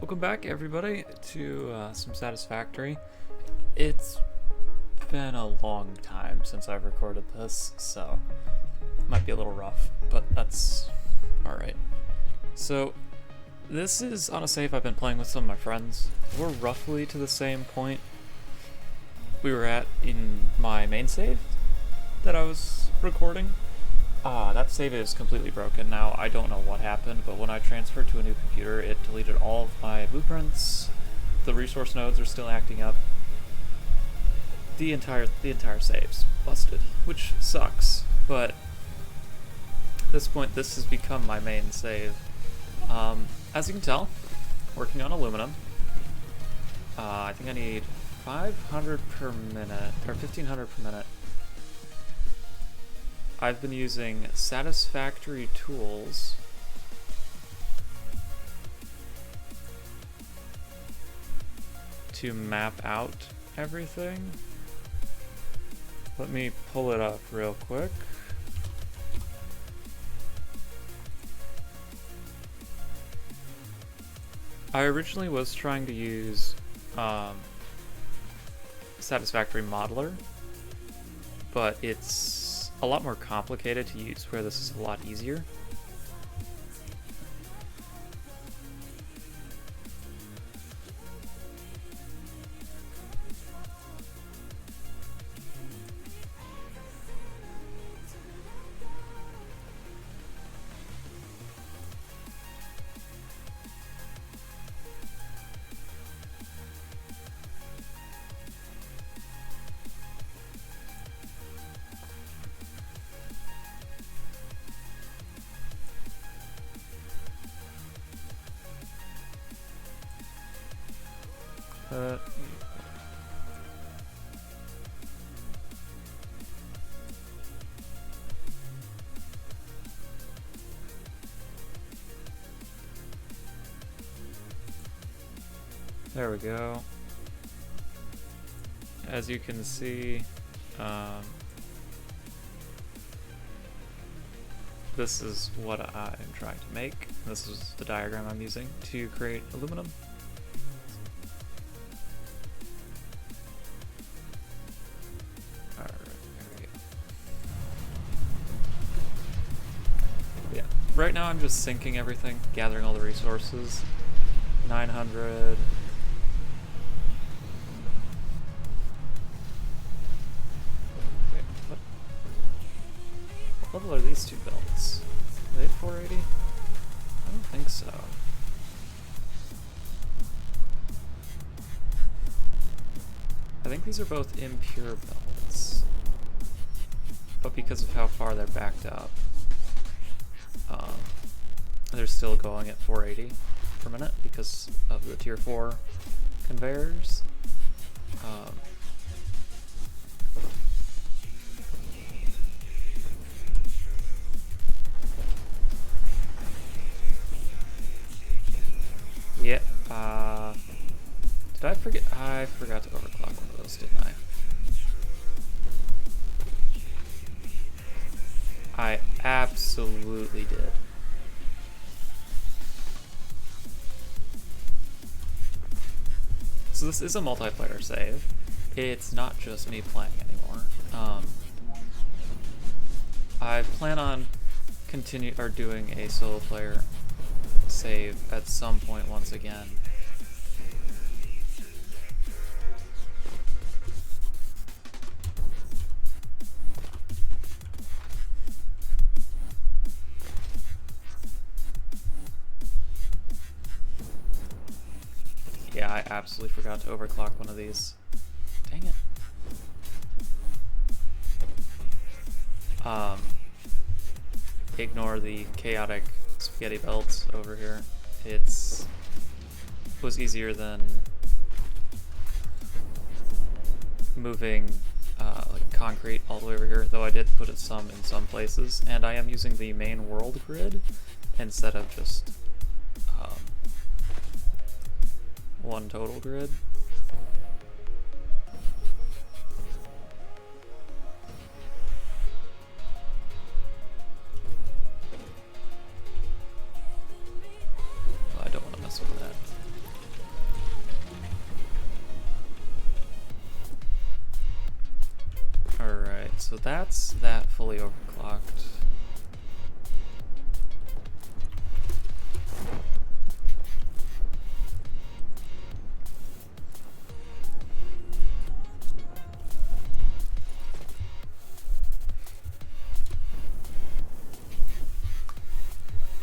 Welcome back, everybody, to some Satisfactory. It's been a long time since I've recorded this, so it might be a little rough, but that's alright. So, this is on a save I've been playing with some of my friends. We're roughly to the same point we were at in my main save that I was recording. That save is completely broken now. I don't know what happened, but when I transferred to a new computer, it deleted all of my blueprints. The resource nodes are still acting up. The entire save's busted, which sucks. But at this point, this has become my main save. As you can tell, working on aluminum. I think I need 500 per minute, or 1500 per minute. I've been using Satisfactory tools to map out everything. Let me pull it up real quick. I originally was trying to use Satisfactory Modeler, but it's a lot more complicated to use, where this is a lot easier. There we go. As you can see, this is what I'm trying to make. This is the diagram I'm using to create aluminum. Alright, there we go. Yeah, right now I'm just syncing everything, gathering all the resources. 900. What level are these two belts? Are they 480? I don't think so. I think these are both impure belts. But because of how far they're backed up, they're still going at 480 per minute because of the tier 4 conveyors. Yeah, did I forget? I forgot to overclock one of those, didn't I? I absolutely did. So this is a multiplayer save. It's not just me playing anymore. I plan on doing a solo player save at some point once again. Yeah, I absolutely forgot to overclock one of these. Dang it. Ignore the chaotic spaghetti belts over here. It was easier than moving like concrete all the way over here, though I did put it some in some places, and I am using the main world grid instead of just one total grid. I don't want to mess with that. So that's that fully overclocked.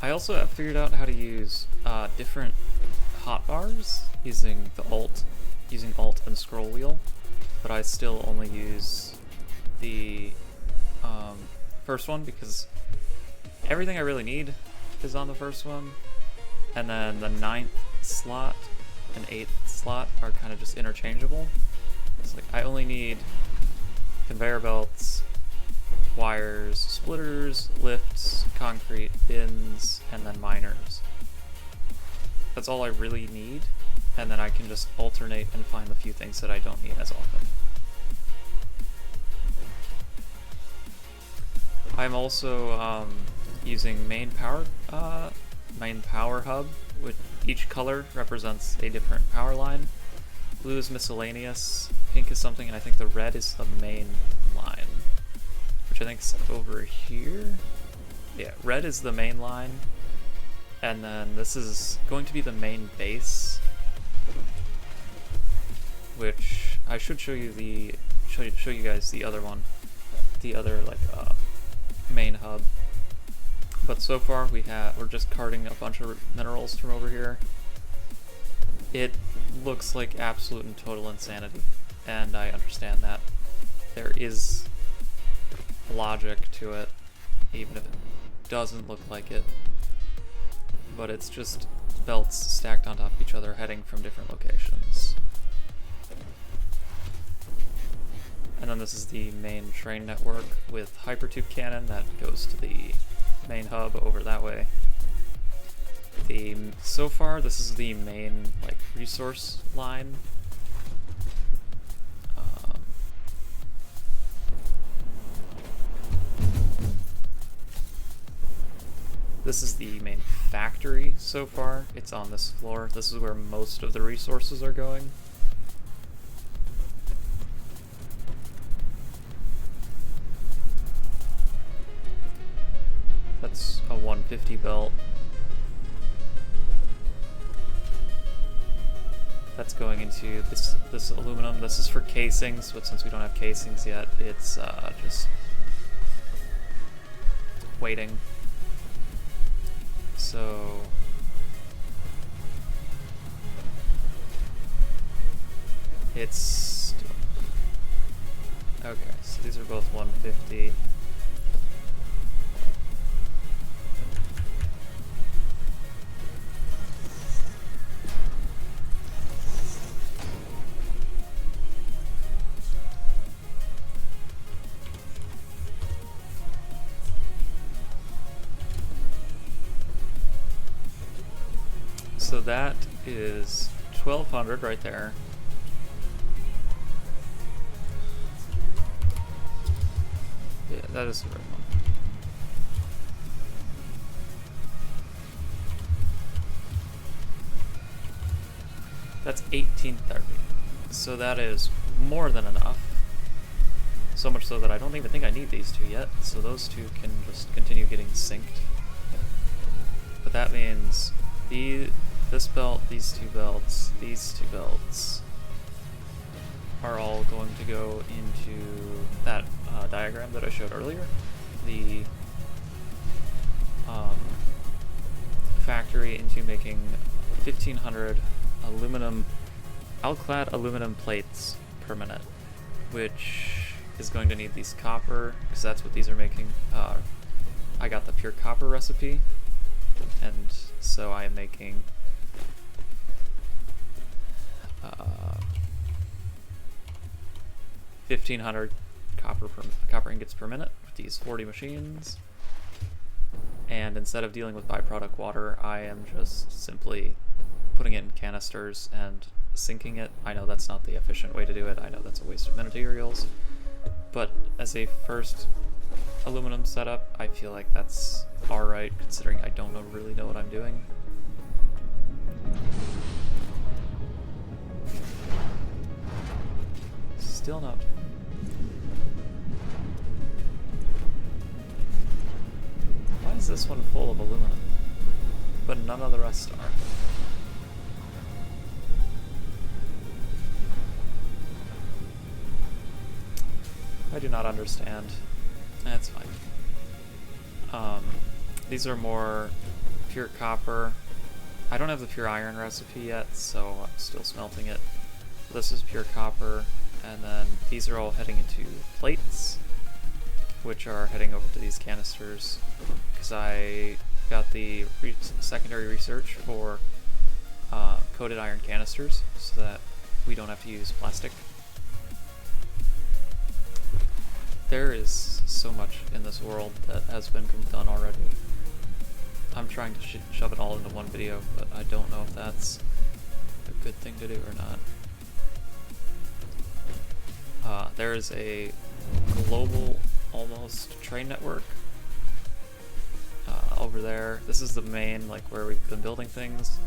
I also have figured out how to use different hotbars using Alt and scroll wheel, but I still only use the first one because everything I really need is on the first one, and then the 9th slot and 8th slot are kind of just interchangeable. It's like I only need conveyor belts, wires, splitters, lifts, concrete, bins, and then miners. That's all I really need, and then I can just alternate and find the few things that I don't need as often. I'm also using main power hub, with each color represents a different power line. Blue is miscellaneous, pink is something, and I think the red is the main line, which I think is over here. Yeah, red is the main line, and then this is going to be the main base, which I should show you guys the other one, the other main hub. But so far we're just carting a bunch of minerals from over here. It looks like absolute and total insanity, and I understand that. There is logic to it, even if it doesn't look like it. But it's just belts stacked on top of each other heading from different locations. And then this is the main train network with hypertube cannon that goes to the main hub over that way. So far this is the main resource line. This is the main factory so far. It's on this floor. This is where most of the resources are going. That's a 150 belt. That's going into this aluminum. This is for casings, but since we don't have casings yet, it's just waiting. So it's okay. So these are both 150. So that is 1200 right there. Yeah, that is the right one. That's 1830. So that is more than enough. So much so that I don't even think I need these two yet. So those two can just continue getting synced. But that means this belt, these two belts are all going to go into that diagram that I showed earlier. The factory into making 1500 alclad aluminum plates per minute, which is going to need these copper, because that's what these are making. I got the pure copper recipe, and so I am making 1500 copper ingots per minute with these 40 machines. And instead of dealing with byproduct water, I am just simply putting it in canisters and sinking it. I know that's not the efficient way to do it. I know that's a waste of materials. But as a first aluminum setup, I feel like that's alright, considering I don't really know what I'm doing. Still not. is this one full of aluminum? But none of the rest are. I do not understand. That's fine. These are more pure copper. I don't have the pure iron recipe yet, so I'm still smelting it. This is pure copper, and then these are all heading into plates, which are heading over to these canisters, because I got the secondary research for coated iron canisters, so that we don't have to use plastic. There is so much in this world that has been done already. I'm trying to shove it all into one video, but I don't know if that's a good thing to do or not. There is a global, almost, train network over there. This is the main, like, where we've been building things.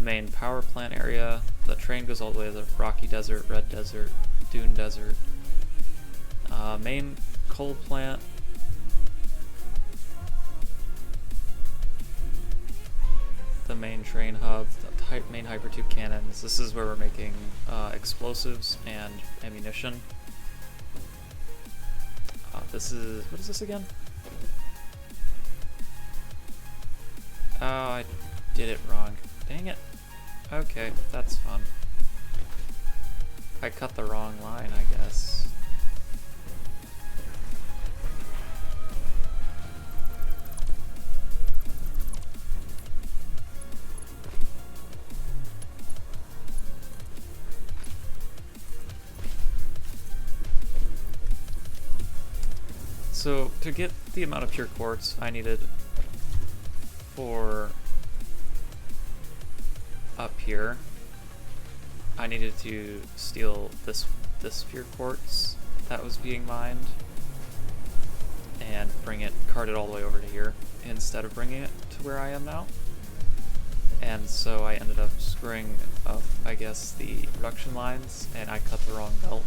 Main power plant area. The train goes all the way to the Rocky Desert, Red Desert, Dune Desert. Main coal plant. The main train hub, the main hypertube cannons. This is where we're making explosives and ammunition. This is, what is this again? Oh, I did it wrong. Dang it. Okay, that's fun. I cut the wrong line, I guess. So, to get the amount of pure quartz I needed for up here, I needed to steal this pure quartz that was being mined and cart it all the way over to here instead of bringing it to where I am now. And so I ended up screwing up, I guess, the production lines, and I cut the wrong belt.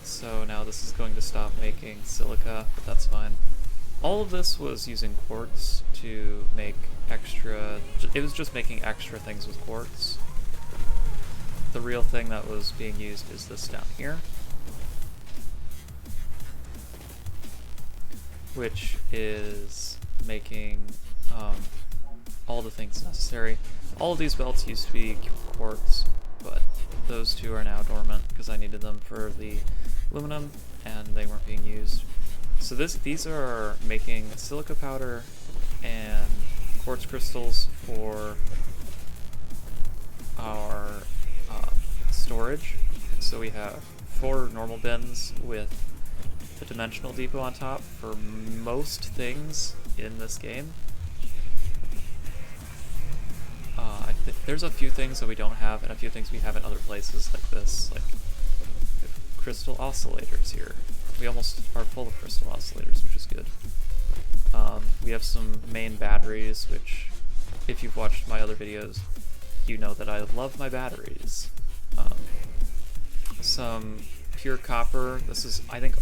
So now this is going to stop making silica, but that's fine. All of this was using quartz to make extra... It was just making extra things with quartz. The real thing that was being used is this down here, which is making all the things necessary. All of these belts used to be quartz, but those two are now dormant because I needed them for the aluminum and they weren't being used. So these are making silica powder and quartz crystals for our storage. So we have 4 normal bins with the dimensional depot on top for most things in this game. There's a few things that we don't have and a few things we have in other places like this, like crystal oscillators here. We almost are full of crystal oscillators, which is good. We have some main batteries, which if you've watched my other videos, you know that I love my batteries. Some pure copper. This is, I think,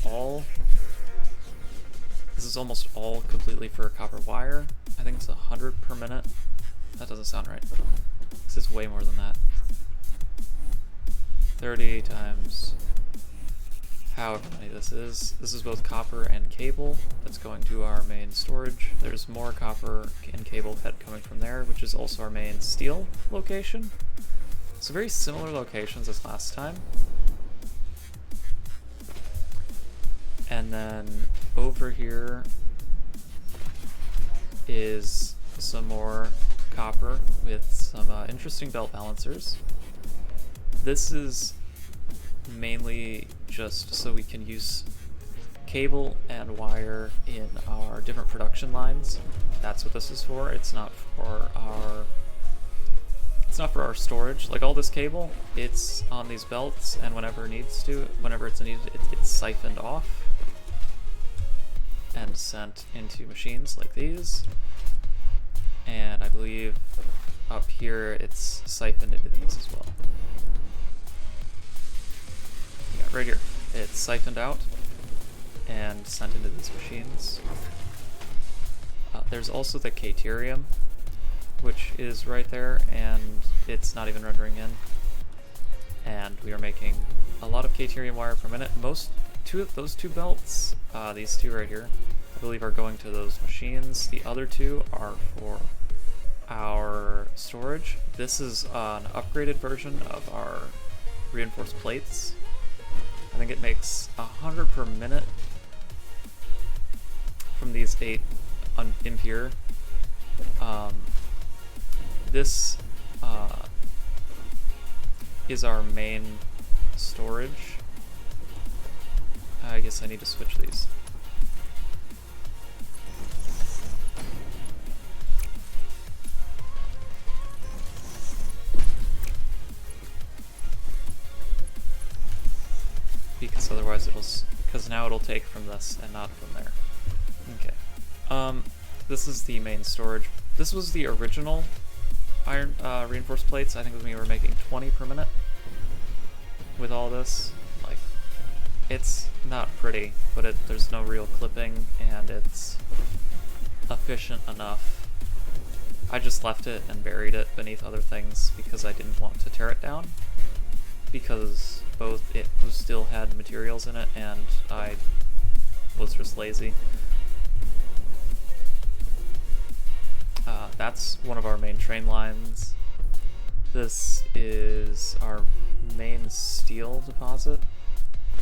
this is almost all completely for copper wire. I think it's 100 per minute. That doesn't sound right. This is way more than that. 30 times however many this is. This is both copper and cable that's going to our main storage. There's more copper and cable head coming from there, which is also our main steel location. So very similar locations as last time. And then over here is some more copper with some interesting belt balancers. This is mainly just so we can use cable and wire in our different production lines. That's what this is for. It's not for our storage. Like all this cable, it's on these belts, and whenever it's needed, it gets siphoned off and sent into machines like these. And I believe up here it's siphoned into these as well. Yeah, right here. It's siphoned out and sent into these machines. There's also the Caterium, which is right there, and it's not even rendering in. And we are making a lot of Caterium wire per minute. Those two belts, these two right here, I believe are going to those machines. The other two are for our storage. This is an upgraded version of our reinforced plates. I think it makes 100 per minute from these 8 in here. This is our main storage. I guess I need to switch these. Because otherwise because now it'll take from this and not from there. Okay. This is the main storage. This was the original iron reinforced plates. I think we were making 20 per minute with all this. Like, it's not pretty, but there's no real clipping, and it's efficient enough. I just left it and buried it beneath other things because I didn't want to tear it down, because both it still had materials in it and I was just lazy. That's one of our main train lines. This is our main steel deposit,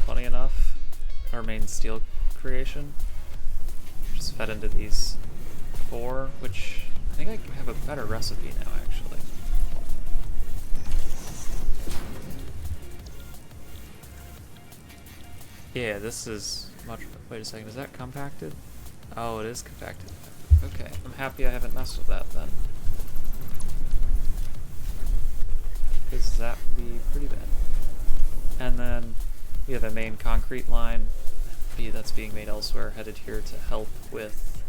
funny enough. Our main steel creation. Just fed into these 4, which I think I have a better recipe now, actually. Yeah, this is much... Wait a second, is that compacted? Oh, it is compacted. Okay, I'm happy I haven't messed with that then. Because that would be pretty bad. And then we have a main concrete line that's being made elsewhere, headed here to help with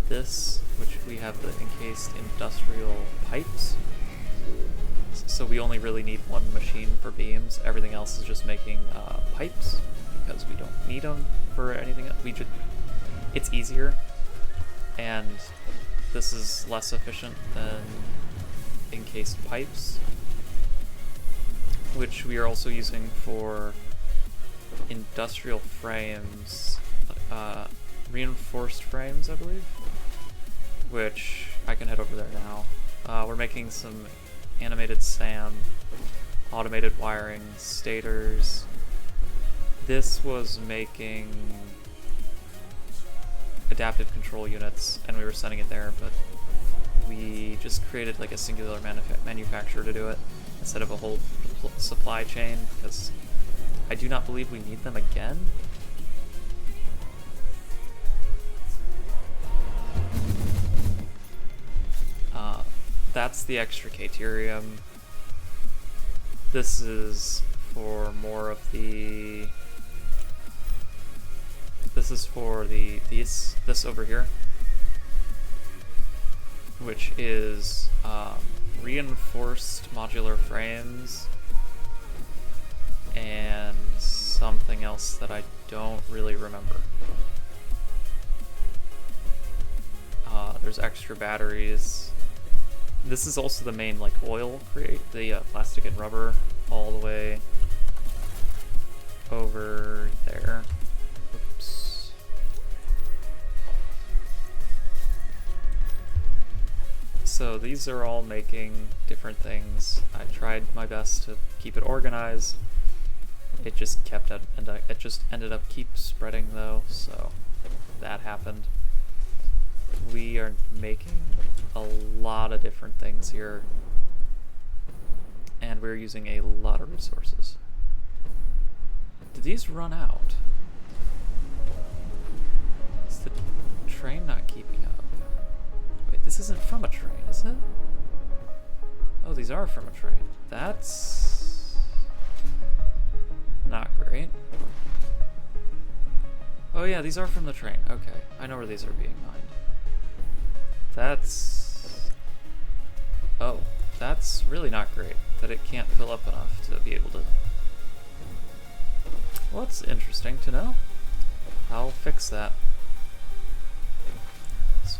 this, which we have the encased industrial pipes. So we only really need one machine for beams. Everything else is just making pipes, because we don't need them for anything else. It's easier, and this is less efficient than encased pipes, which we are also using for industrial frames, reinforced frames, I believe, which I can head over there now. We're making some animated SAM, automated wiring, stators. This was making adaptive control units, and we were sending it there, but we just created like a singular manufacturer to do it instead of a whole supply chain, because I do not believe we need them again. That's the extra Caterium. This is for more of the... This is for this over here, which is reinforced modular frames and something else that I don't really remember. There's extra batteries. This is also the main like oil crate, the plastic and rubber, all the way over there. Oops. So these are all making different things. I tried my best to keep it organized. It just ended up keep spreading though, so that happened. We are making a lot of different things here, and we're using a lot of resources. Did these run out? Is the train not keeping up? Wait, this isn't from a train, is it? Oh, these are from a train. That's not great. Oh yeah, these are from the train. Okay, I know where these are being mined. Oh, that's really not great, that it can't fill up enough to be able to... Well, that's interesting to know. I'll fix that.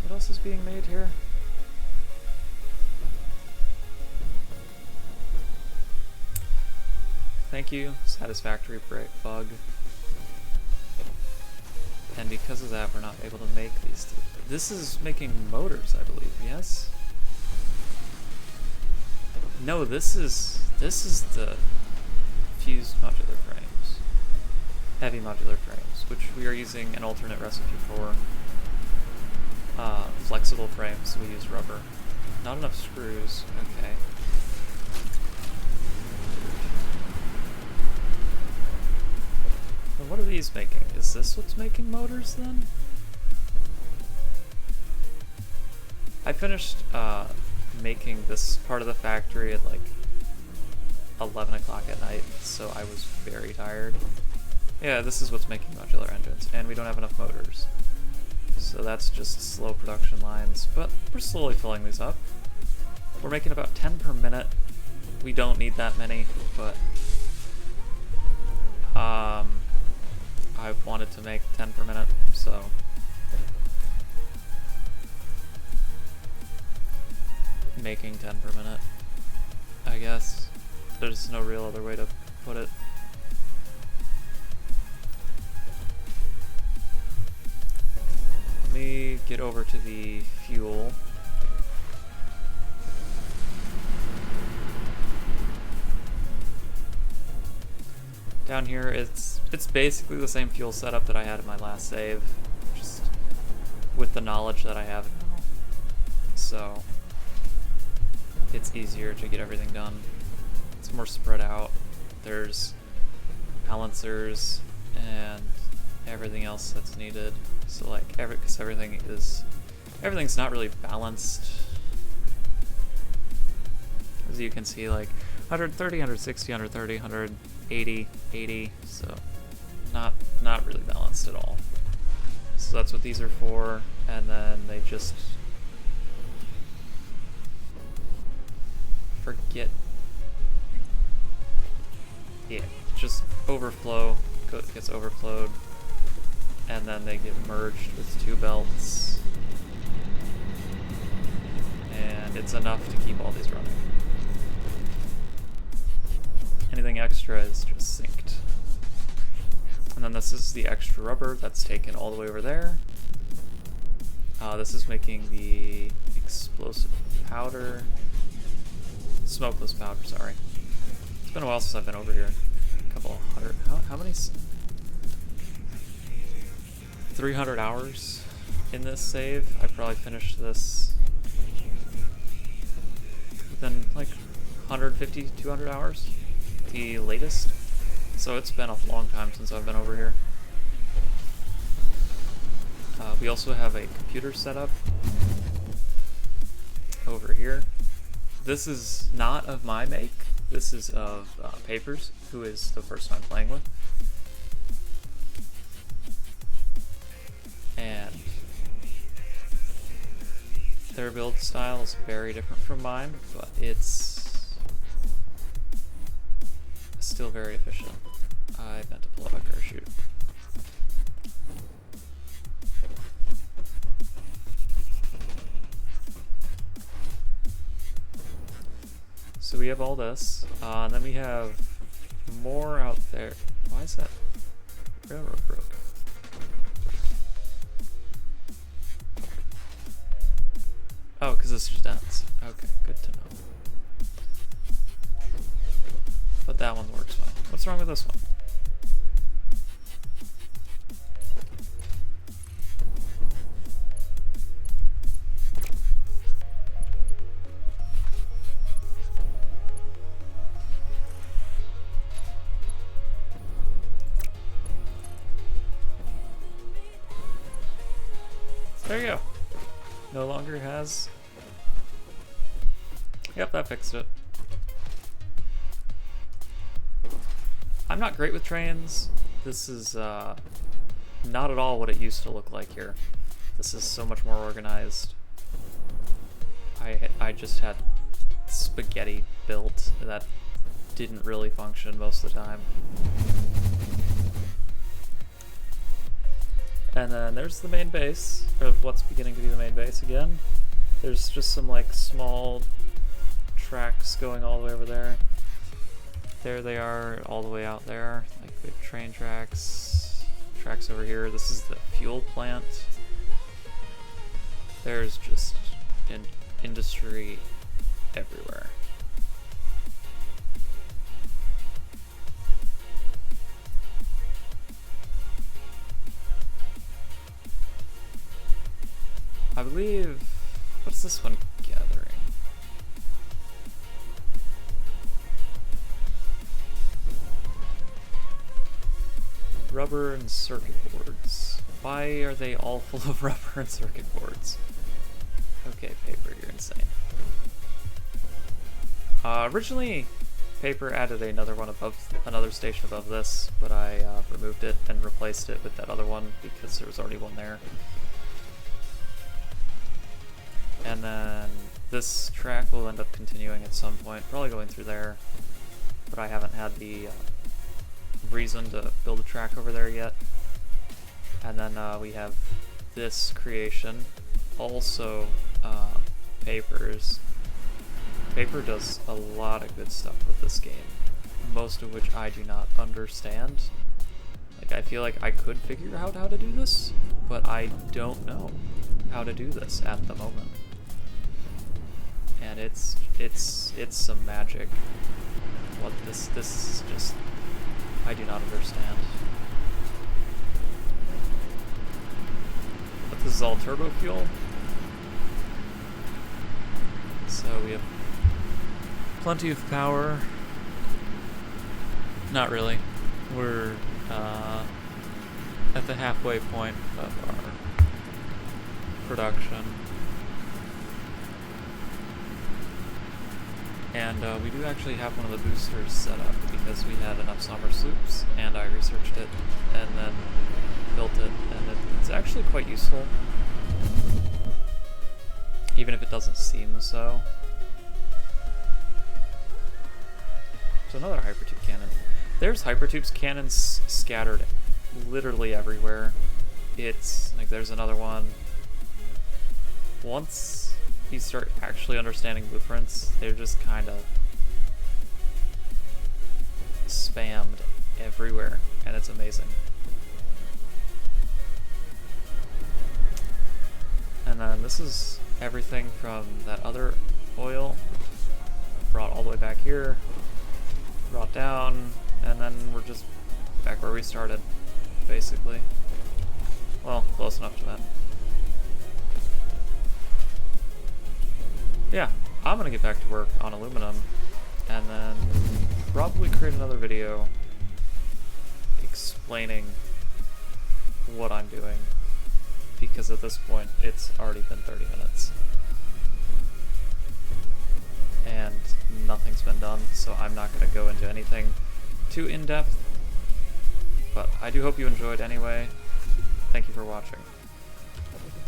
What else is being made here? Thank you, Satisfactory bug. And because of that, we're not able to make these. This is making motors, I believe. Yes. No, this is the fused modular frames, heavy modular frames, which we are using an alternate recipe for. Flexible frames, we use rubber. Not enough screws. Okay. And what are these making? Is this what's making motors then? I finished making this part of the factory at like 11 o'clock at night, so I was very tired. Yeah, this is what's making modular engines, and we don't have enough motors. So that's just slow production lines, but we're slowly filling these up. We're making about 10 per minute. We don't need that many, but I wanted to make 10 per minute, so making 10 per minute, I guess. There's no real other way to put it. Let me get over to the fuel. Down here, it's basically the same fuel setup that I had in my last save, just with the knowledge that I have now. So it's easier to get everything done. It's more spread out. There's balancers and everything else that's needed. So like because everything's not really balanced. As you can see, like 130, 160, 130, 180, 80, so not really balanced at all. So that's what these are for, and then they just forget. Yeah, just overflow, gets overflowed, and then they get merged with two belts, and it's enough to keep all these running. Anything extra is just synced. And then this is the extra rubber that's taken all the way over there. This is making the explosive powder. Smokeless powder, sorry. It's been a while since I've been over here. A couple hundred, how many? 300 hours in this save. I probably finished this within like 150, 200 hours. The latest. So it's been a long time since I've been over here. We also have a computer setup over here. This is not of my make. This is of Papers, who is the person I'm playing with. And their build style is very different from mine, but it's still very efficient. I meant to pull out my parachute. So we have all this, and then we have more out there. Why is that railroad broke? Oh, because this just ends. Okay, good to know. But that one works fine. What's wrong with this one? There you go. No longer has... Yep, that fixed it. I'm not great with trains. This is not at all what it used to look like here. This is so much more organized. I just had spaghetti built that didn't really function most of the time. And then there's the main base, of what's beginning to be the main base again. There's just some like small tracks going all the way over there. There they are, all the way out there. Like we have train tracks over here. This is the fuel plant. There's just industry everywhere. I believe, what's this one gathering? Rubber and circuit boards. Why are they all full of rubber and circuit boards? Okay, paper, you're insane. Originally, paper added another station above this, but I removed it and replaced it with that other one because there was already one there. And then this track will end up continuing at some point, probably going through there, but I haven't had the reason to build a track over there yet. And then we have this creation, also Papers. Paper does a lot of good stuff with this game, most of which I do not understand. Like, I feel like I could figure out how to do this, but I don't know how to do this at the moment. And it's some magic. What this is just, I do not understand. But this is all turbo fuel. So we have plenty of power. Not really. We're at the halfway point of our production. And we do actually have one of the boosters set up because we had enough summer sloops, and I researched it and then built it, and it's actually quite useful, even if it doesn't seem so. So another hypertube cannon. There's hypertubes cannons scattered literally everywhere. It's like there's another one. Once you start actually understanding blueprints, they're just kind of spammed everywhere, and it's amazing. And then this is everything from that other oil brought all the way back here, brought down, and then we're just back where we started, basically. Well, close enough to that. Yeah, I'm gonna get back to work on aluminum, and then probably create another video explaining what I'm doing, because at this point it's already been 30 minutes and nothing's been done, so I'm not going to go into anything too in-depth, but I do hope you enjoyed anyway. Thank you for watching.